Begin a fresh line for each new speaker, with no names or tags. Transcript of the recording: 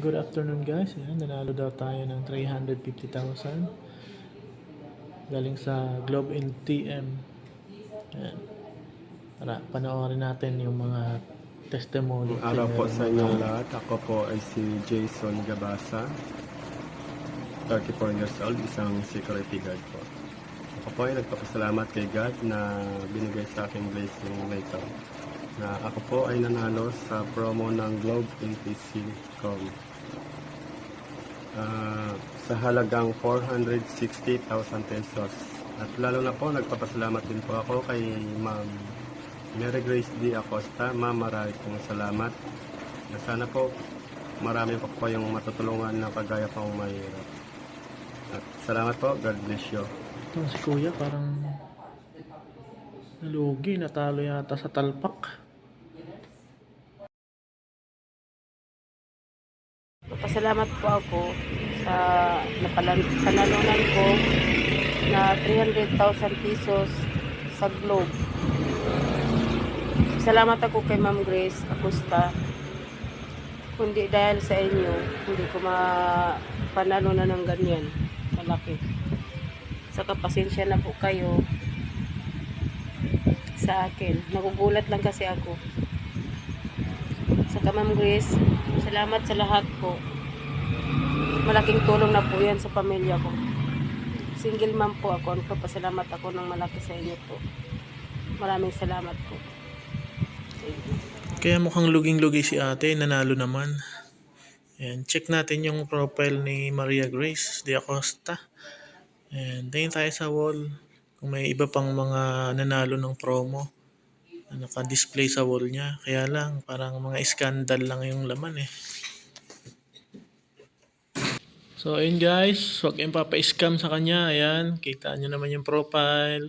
Good afternoon guys. Ayan, nanalo daw tayo ng 350,000 galing sa Globe in TM. Ayan. Tara, panoorin natin yung mga testimony.
Araw po sa inyong lahat. Ako po ay si Jason Gabasa, 34 years old, isang security guard po. Ako po ay nagpapasalamat kay God na binigay sa aking blessing na ito. Na ako po ay nanalo sa promo ng Globe NTC.com sa halagang 460,000 pesos. At lalo na po nagpapasalamat din po ako kay Ma'am Mary Grace D. Acosta. Ma'am, marami pong salamat. Na sana po marami po yung matutulungan na kagaya pong mahirap. At salamat po. God bless you.
Ito si Kuya parang nalugi, natalo yata sa talpak.
Pasalamat po ako sa nalunan ko na 300,000 pesos sa Globe. Salamat ako kay Ma'am Grace Acosta. Kundi dahil sa inyo, hindi ko mapanalo na ng ganyan. Malaki. Saka pasensya na po kayo sa akin. Nagugulat lang kasi ako. Saka Ma'am Grace, salamat sa lahat po. Malaking tulong na po yan sa pamilya ko. Single mom po ako. Nagpapasalamat ako ng malaki sa inyo po. Maraming salamat po.
Kaya mukhang luging-lugi si ate, nanalo naman. Ayan, check natin yung profile ni Maria Grace de Acosta. And tingin tayo sa wall kung may iba pang mga nanalo ng promo na naka-display sa wall niya. Kaya lang, parang mga scandal lang yung laman eh. So ayun guys, huwag kayong papa-scam sa kanya. Ayan, kita nyo naman yung profile.